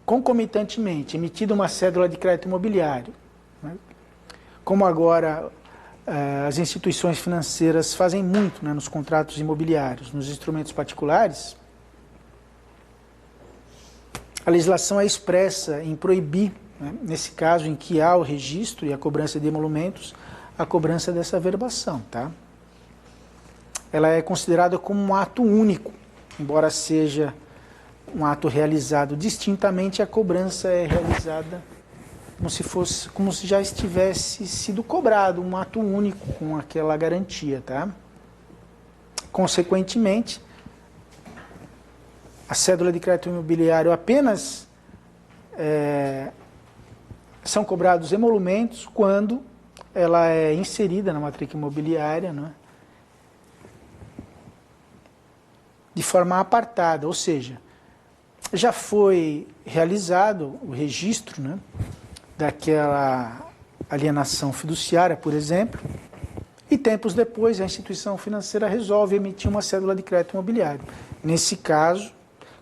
concomitantemente, emitida uma cédula de crédito imobiliário, né? Como agora as instituições financeiras fazem muito, né, nos contratos imobiliários, nos instrumentos particulares, a legislação é expressa em proibir, né, nesse caso em que há o registro e a cobrança de emolumentos, a cobrança dessa averbação, tá? Ela é considerada como um ato único, embora seja um ato realizado distintamente, a cobrança é realizada como se já estivesse sido cobrado, um ato único com aquela garantia, tá? Consequentemente, a cédula de crédito imobiliário apenas são cobrados emolumentos quando ela é inserida na matrícula imobiliária, né, de forma apartada, ou seja, já foi realizado o registro, né, daquela alienação fiduciária, por exemplo, e tempos depois a instituição financeira resolve emitir uma cédula de crédito imobiliário. Nesse caso,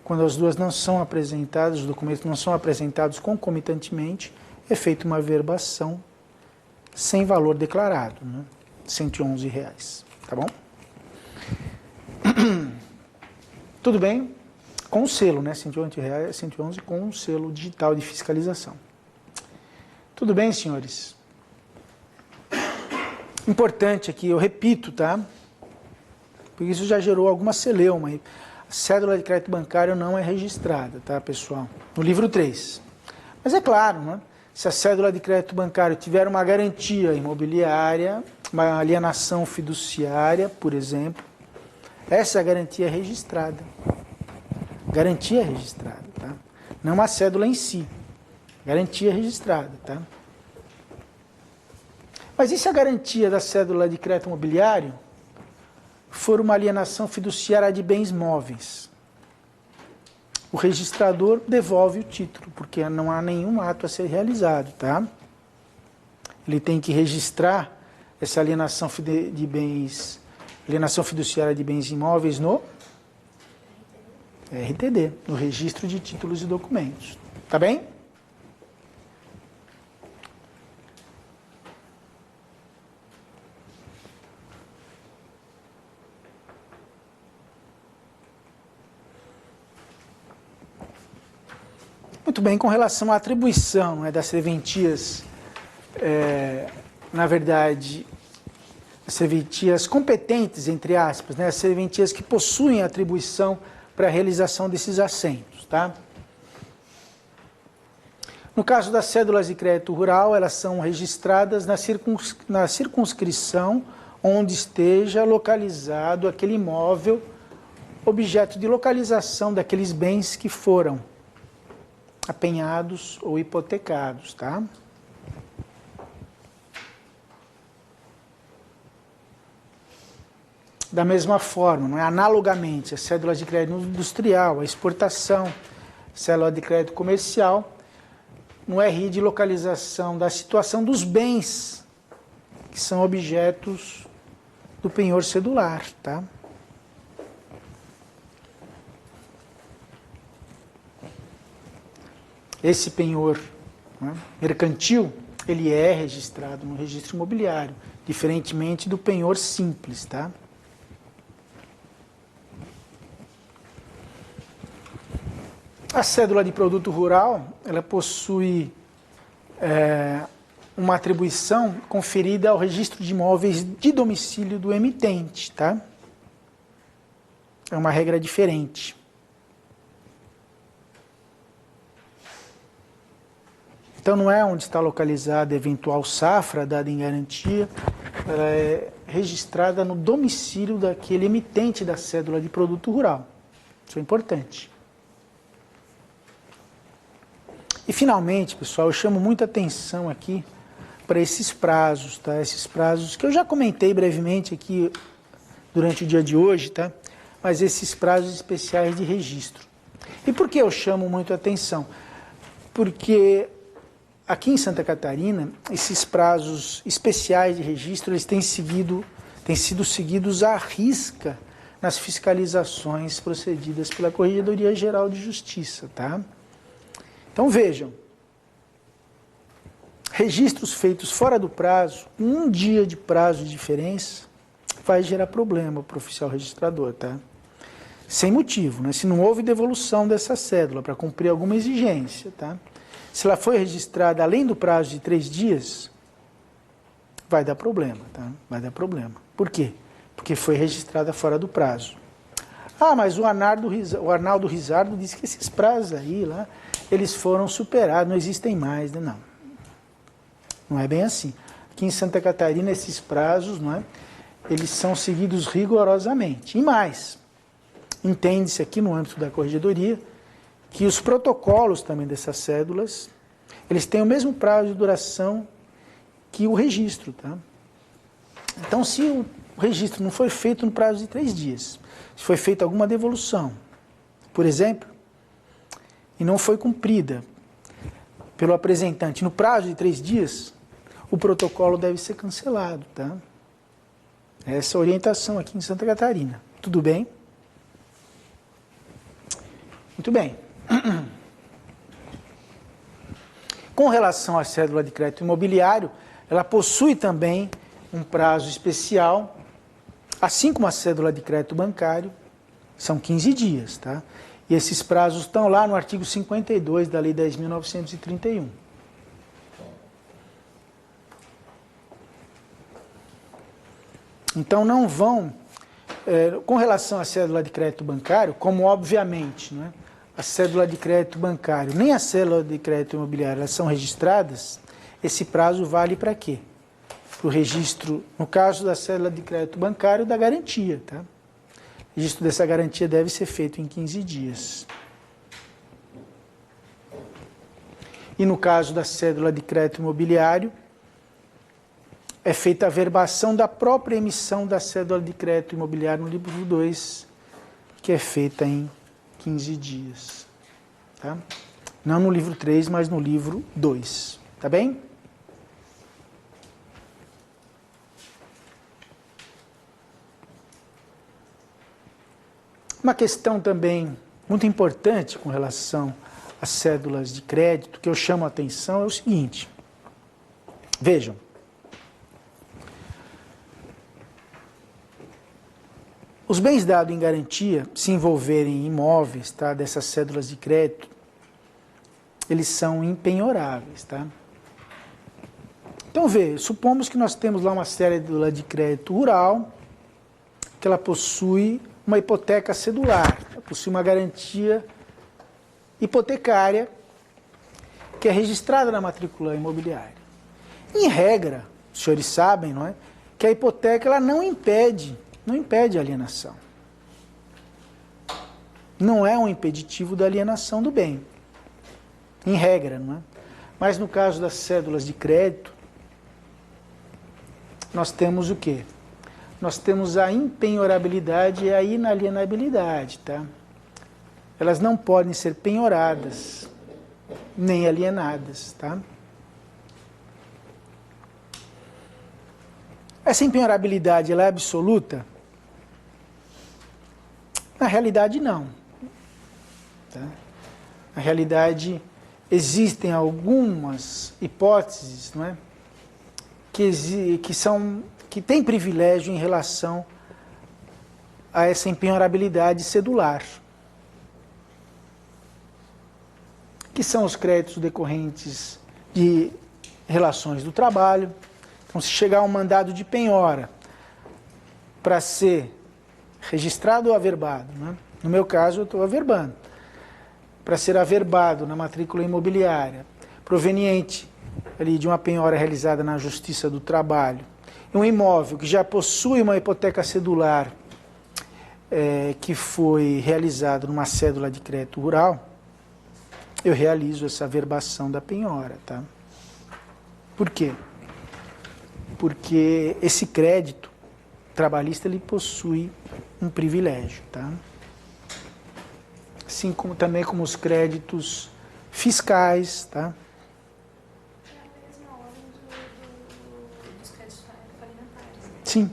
quando as duas não são apresentadas, os documentos não são apresentados concomitantemente, é feita uma averbação sem valor declarado, né? R$111, tá bom? Tudo bem? Com o selo, né? R$111, 111 com o selo digital de fiscalização. Tudo bem, senhores? Importante aqui, eu repito, tá? Porque isso já gerou alguma celeuma aí. A cédula de crédito bancário não é registrada, tá, pessoal? No livro 3. Mas é claro, né? Se a cédula de crédito bancário tiver uma garantia imobiliária, uma alienação fiduciária, por exemplo, essa garantia é registrada. Garantia é registrada, tá? Não a cédula em si. Garantia é registrada, tá? Mas e se a garantia da cédula de crédito imobiliário for uma alienação fiduciária de bens móveis? O registrador devolve o título, porque não há nenhum ato a ser realizado, tá? Ele tem que registrar essa alienação de bens, alienação fiduciária de bens imóveis no RTD, no Registro de Títulos e Documentos. Tá bem? Muito bem, com relação à atribuição, né, das serventias, na verdade, as serventias competentes, entre aspas, né, as serventias que possuem atribuição para a realização desses assentos, tá? No caso das cédulas de crédito rural, elas são registradas na circunscrição onde esteja localizado aquele imóvel, objeto de localização daqueles bens que foram apenhados ou hipotecados, tá? Da mesma forma, não é? Analogamente, as cédulas de crédito industrial, a exportação, cédula de crédito comercial, no RI de localização da situação dos bens que são objetos do penhor cedular, tá? Esse penhor, né, mercantil, ele é registrado no registro imobiliário, diferentemente do penhor simples, tá? A cédula de produto rural, ela possui uma atribuição conferida ao registro de imóveis de domicílio do emitente, tá? É uma regra diferente. Então, não é onde está localizada a eventual safra dada em garantia, ela é registrada no domicílio daquele emitente da cédula de produto rural. Isso é importante. E, finalmente, pessoal, eu chamo muita atenção aqui para esses prazos, tá? Esses prazos que eu já comentei brevemente aqui durante o dia de hoje, tá? Mas esses prazos especiais de registro. E por que eu chamo muito atenção? Porque aqui em Santa Catarina, esses prazos especiais de registro, eles têm sido seguidos à risca nas fiscalizações procedidas pela Corregedoria Geral de Justiça, tá? Então vejam, registros feitos fora do prazo, com um dia de prazo de diferença, vai gerar problema para o oficial registrador, tá? Sem motivo, né? Se não houve devolução dessa cédula para cumprir alguma exigência, tá? Se ela foi registrada além do prazo de 3 dias, vai dar problema, tá? Vai dar problema. Por quê? Porque foi registrada fora do prazo. Ah, mas o Arnaldo Rizardo disse que esses prazos aí, lá, eles foram superados, não existem mais, né? Não. Não é bem assim. Aqui em Santa Catarina, esses prazos, não é? Eles são seguidos rigorosamente. E mais, entende-se aqui no âmbito da corregedoria que os protocolos também dessas cédulas, eles têm o mesmo prazo de duração que o registro, tá? Então, se o registro não foi feito no prazo de 3 dias, se foi feita alguma devolução, por exemplo, e não foi cumprida pelo apresentante no prazo de 3 dias, o protocolo deve ser cancelado, tá? Essa é a orientação aqui em Santa Catarina. Tudo bem? Muito bem. Com relação à cédula de crédito imobiliário, ela possui também um prazo especial, assim como a cédula de crédito bancário, são 15 dias, tá? E esses prazos estão lá no artigo 52 da Lei 10.931. Então não vão, com relação à cédula de crédito bancário, como obviamente, né, a cédula de crédito bancário nem a cédula de crédito imobiliário elas são registradas, esse prazo vale para quê? Para o registro, no caso da cédula de crédito bancário, da garantia, tá? O registro dessa garantia deve ser feito em 15 dias. E no caso da cédula de crédito imobiliário, é feita a verbação da própria emissão da cédula de crédito imobiliário no livro 2, que é feita em 15 dias. Tá? Não no livro 3, mas no livro 2. Tá bem? Uma questão também muito importante com relação às cédulas de crédito, que eu chamo a atenção, é o seguinte. Vejam. Os bens dados em garantia, se envolverem em imóveis, tá, dessas cédulas de crédito, eles são impenhoráveis, tá? Então, supomos que nós temos lá uma cédula de crédito rural, que ela possui uma hipoteca cedular, ela possui uma garantia hipotecária, que é registrada na matrícula imobiliária. Em regra, os senhores sabem, não é, que a hipoteca ela não impede a alienação. Não é um impeditivo da alienação do bem. Em regra, não é? Mas no caso das cédulas de crédito, nós temos o quê? Nós temos a impenhorabilidade e a inalienabilidade, tá? Elas não podem ser penhoradas, nem alienadas, tá? Essa impenhorabilidade, ela é absoluta? Na realidade, não. Tá? Na realidade, existem algumas hipóteses, não é? que têm privilégio em relação a essa impenhorabilidade cedular, que são os créditos decorrentes de relações do trabalho. Então, se chegar um mandado de penhora para ser registrado ou averbado, né? No meu caso, eu estou averbando, para ser averbado na matrícula imobiliária, proveniente ali de uma penhora realizada na Justiça do Trabalho, um imóvel que já possui uma hipoteca cedular que foi realizado numa cédula de crédito rural, eu realizo essa averbação da penhora, tá? Por quê? Porque esse crédito trabalhista ele possui um privilégio, tá? Assim como também como os créditos fiscais, tá? É a mesma ordem dos créditos falimentares, né? Sim.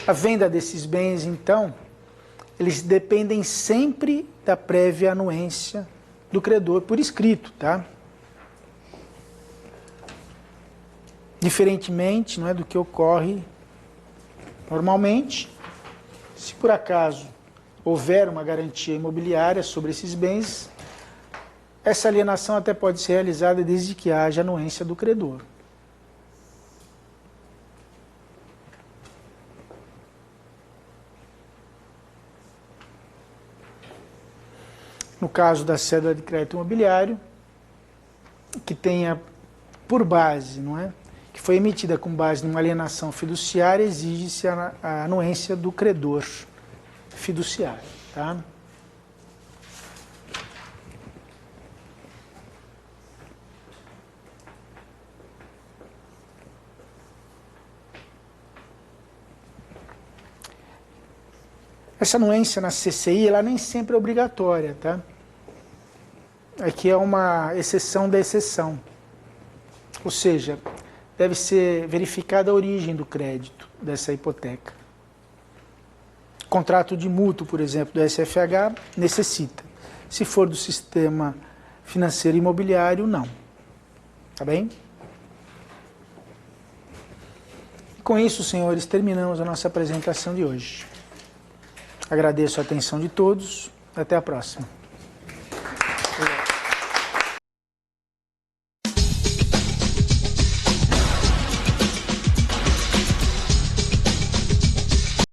A venda desses bens, então, eles dependem sempre da prévia anuência do credor por escrito, tá? Diferentemente, não é, do que ocorre normalmente, se por acaso houver uma garantia imobiliária sobre esses bens, essa alienação até pode ser realizada desde que haja anuência do credor. No caso da cédula de crédito imobiliário, que tenha por base, não é? Que foi emitida com base numa alienação fiduciária, exige-se a anuência do credor fiduciário, tá? Essa anuência na CCI, ela nem sempre é obrigatória, tá? Aqui é uma exceção da exceção. Ou seja, deve ser verificada a origem do crédito dessa hipoteca. Contrato de mútuo, por exemplo, do SFH, necessita. Se for do sistema financeiro imobiliário, não. Tá bem? E com isso, senhores, terminamos a nossa apresentação de hoje. Agradeço a atenção de todos. Até a próxima. Obrigado.